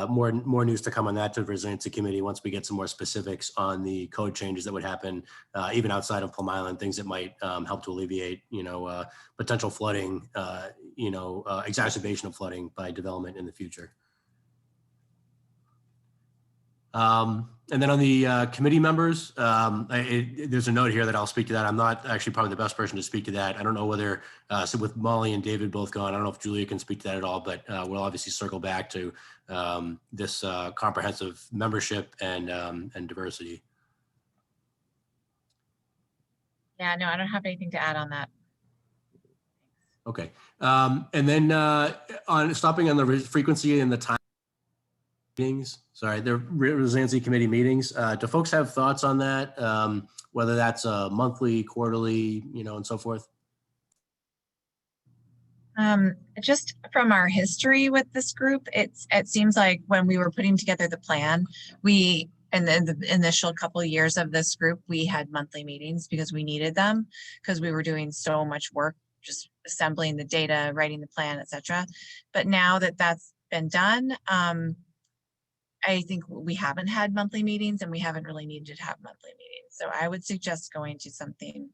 more news to come on that to the resiliency committee once we get some more specifics on the code changes that would happen even outside of Plum Island, things that might help to alleviate potential flooding, exacerbation of flooding by development in the future. And then on the committee members, there's a note here that I'll speak to that. I'm not actually probably the best person to speak to that. I don't know whether, so with Molly and David both gone, I don't know if Julia can speak to that at all, but we'll obviously circle back to this comprehensive membership and diversity. Yeah, no, I don't have anything to add on that. Okay. And then on stopping on the frequency and the time meetings, sorry, the resiliency committee meetings, do folks have thoughts on that? Whether that's monthly, quarterly, and so forth? Just from our history with this group, it seems like when we were putting together the plan, and then the initial couple of years of this group, we had monthly meetings because we needed them, because we were doing so much work, just assembling the data, writing the plan, etc. But now that that's been done, I think we haven't had monthly meetings, and we haven't really needed to have monthly meetings. So I would suggest going to something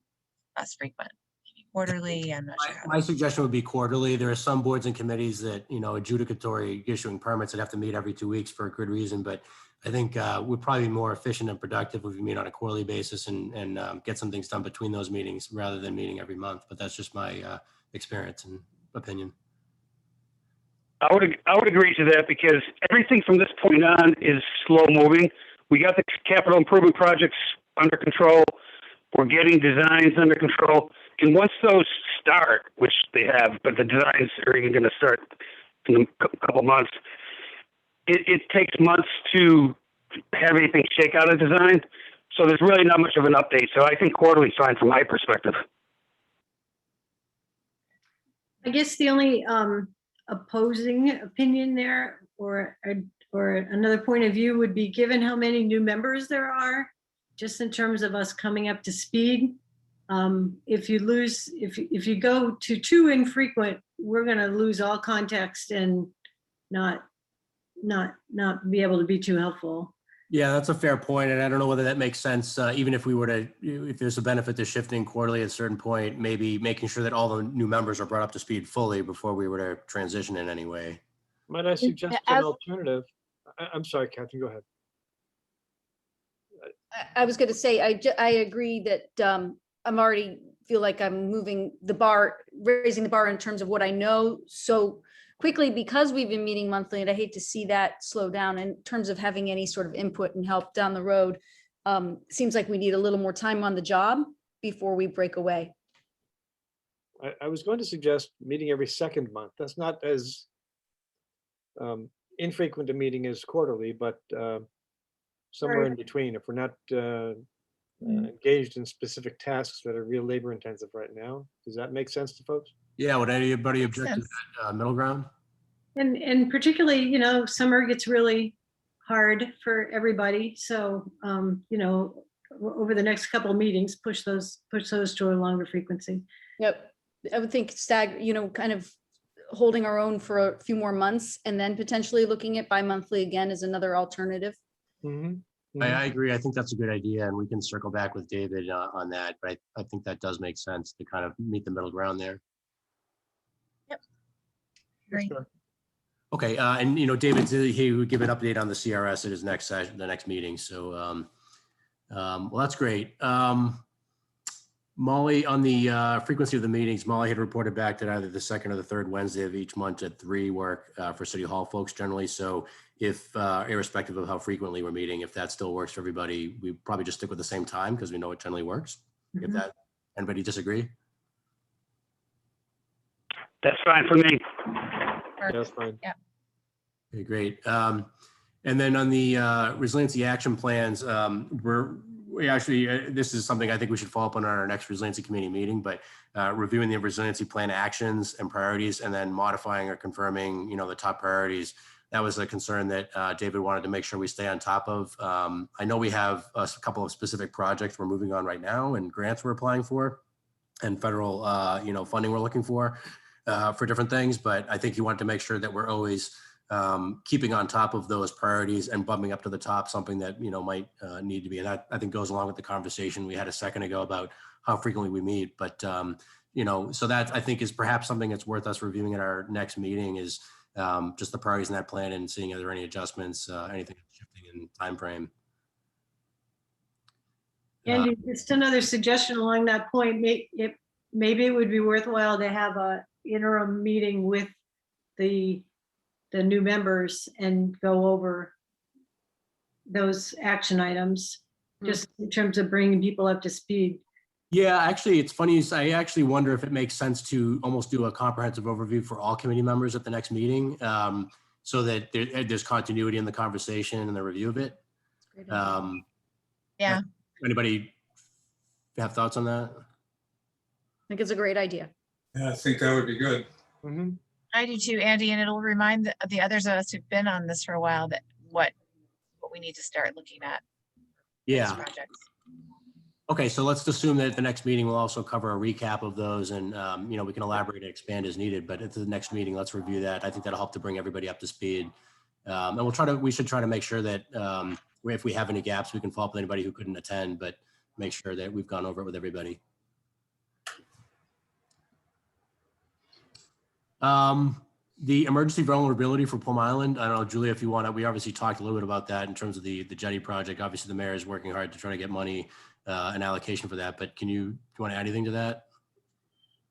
less frequent, maybe quarterly. I'm not sure. My suggestion would be quarterly. There are some boards and committees that, adjudicatory issuing permits that have to meet every 2 weeks for a good reason. But I think we're probably more efficient and productive if we meet on a quarterly basis and get some things done between those meetings rather than meeting every month. But that's just my experience and opinion. I would agree to that, because everything from this point on is slow moving. We got the capital improvement projects under control. We're getting designs under control. And once those start, which they have, but the designs are even going to start in a couple months, it takes months to have anything shake out of design. So there's really not much of an update. So I think quarterly is fine from my perspective. I guess the only opposing opinion there, or another point of view, would be, given how many new members there are, just in terms of us coming up to speed, if you go to too infrequent, we're going to lose all context and not be able to be too helpful. Yeah, that's a fair point, and I don't know whether that makes sense. Even if there's a benefit to shifting quarterly at a certain point, maybe making sure that all the new members are brought up to speed fully before we were to transition in any way. Might I suggest an alternative? I'm sorry, Catherine, go ahead. I was going to say, I agree that I'm already feel like I'm moving the bar, raising the bar in terms of what I know so quickly, because we've been meeting monthly, and I hate to see that slow down in terms of having any sort of input and help down the road. Seems like we need a little more time on the job before we break away. I was going to suggest meeting every second month. That's not as infrequent a meeting as quarterly, but somewhere in between. If we're not engaged in specific tasks that are real labor intensive right now. Does that make sense to folks? Yeah, would anybody object to that middle ground? And particularly, summer gets really hard for everybody. So, over the next couple of meetings, push those to a longer frequency. Yep. I would think kind of holding our own for a few more months, and then potentially looking at bi-monthly again is another alternative. Mm-hmm. I agree. I think that's a good idea, and we can circle back with David on that. But I think that does make sense to kind of meet the middle ground there. Great. Okay, and David said he would give an update on the CRS at his next session, the next meeting. So, well, that's great. Molly, on the frequency of the meetings, Molly had reported back that either the second or the third Wednesday of each month at 3 work for City Hall folks generally. So if, irrespective of how frequently we're meeting, if that still works for everybody, we probably just stick with the same time because we know it generally works. If that, anybody disagree? That's fine for me. That's fine. Okay, great. And then on the resiliency action plans, we actually, this is something I think we should follow up on our next resiliency committee meeting, but reviewing the resiliency plan actions and priorities and then modifying or confirming, the top priorities. That was a concern that David wanted to make sure we stay on top of. I know we have a couple of specific projects we're moving on right now and grants we're applying for and federal, funding we're looking for different things, but I think you want to make sure that we're always keeping on top of those priorities and bumping up to the top something that might need to be, and that I think goes along with the conversation we had a second ago about how frequently we meet. But so that I think is perhaps something that's worth us reviewing at our next meeting is just the priorities in that plan and seeing if there are any adjustments, anything shifting in time frame. Andy, just another suggestion along that point. Maybe it would be worthwhile to have a interim meeting with the new members and go over those action items, just in terms of bringing people up to speed. Yeah, actually, it's funny. I actually wonder if it makes sense to almost do a comprehensive overview for all committee members at the next meeting, so that there's continuity in the conversation and the review of it. Yeah. Anybody have thoughts on that? I think it's a great idea. Yeah, I think that would be good. I do too, Andy, and it'll remind the others of us who've been on this for a while that what we need to start looking at. Yeah. These projects. Okay, so let's assume that at the next meeting we'll also cover a recap of those, and we can elaborate and expand as needed. But at the next meeting, let's review that. I think that'll help to bring everybody up to speed, and we should try to make sure that if we have any gaps, we can follow up with anybody who couldn't attend, but make sure that we've gone over it with everybody. The emergency vulnerability for Plum Island. I don't know, Julia, if you want to, we obviously talked a little bit about that in terms of the jetty project. Obviously the mayor is working hard to try to get money, an allocation for that, but do you want to add anything to that?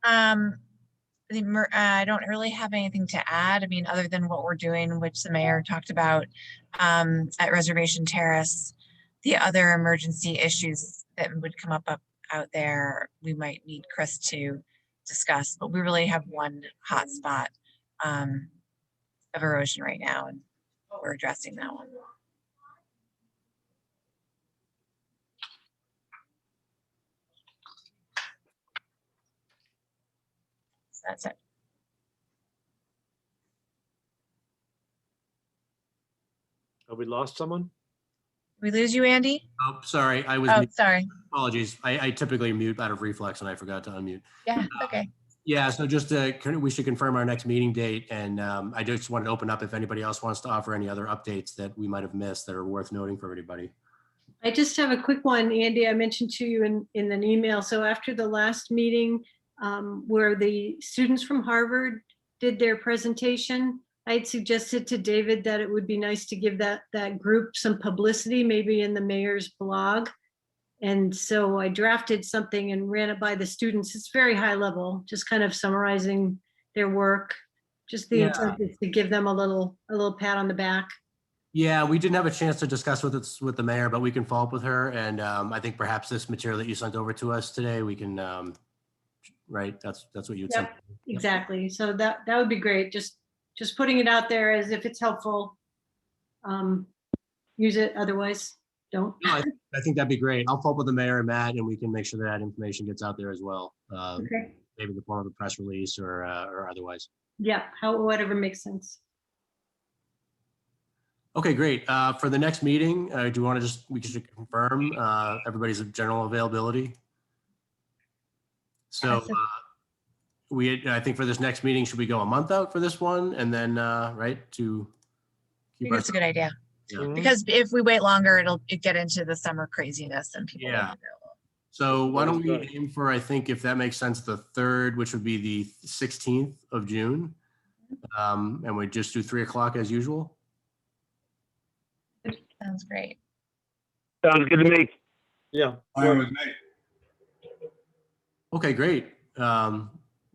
I don't really have anything to add. I mean, other than what we're doing, which the mayor talked about at Reservation Terrace, the other emergency issues that would come up out there, we might need Chris to discuss, but we really have one hot spot of erosion right now, and we're addressing that one. So that's it. Have we lost someone? Did we lose you, Andy? Oh, sorry, I was. Oh, sorry. Apologies. I typically mute out of reflex and I forgot to unmute. Yeah, okay. Yeah, so just we should confirm our next meeting date, and I just wanted to open up if anybody else wants to offer any other updates that we might have missed that are worth noting for everybody. I just have a quick one, Andy. I mentioned to you in an email. So after the last meeting where the students from Harvard did their presentation, I had suggested to David that it would be nice to give that group some publicity, maybe in the mayor's blog. And so I drafted something and ran it by the students. It's very high level, just kind of summarizing their work. Just the intent is to give them a little pat on the back. Yeah, we didn't have a chance to discuss with the mayor, but we can follow up with her. And I think perhaps this material that you sent over to us today, we can, right? That's what you'd send. Exactly. So that would be great. Just putting it out there as if it's helpful. Use it, otherwise don't. No, I think that'd be great. I'll follow up with the mayor and Matt, and we can make sure that information gets out there as well. Okay. Maybe in the form of a press release or otherwise. Yeah, whatever makes sense. Okay, great. For the next meeting, do you want to we should confirm everybody's general availability? So I think for this next meeting, should we go a month out for this one? And then, right, to I think that's a good idea. Mhm. Because if we wait longer, it'll get into the summer craziness and people. won't Yeah. be available. So why don't we Right. aim for, I think if that makes sense, the 3rd, which would be the 16th of June. And we just do 3 o'clock as usual. Sounds great. Sounds good to me. Yeah. Fine with me. Okay, great.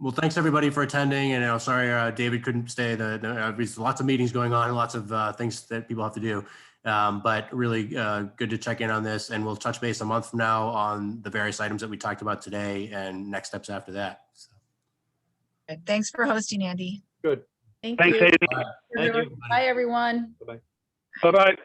Well, thanks everybody for attending, and I'm sorry David couldn't stay. There's lots of meetings going on, lots of things that people have to do, but really good to check in on this, and we'll touch base a month from now on the various items that we talked about today and next steps after that. So, Good. Thanks for hosting, Andy. Good. Thank Thanks, you. Andy. Thank you. Bye, everyone. Bye-bye.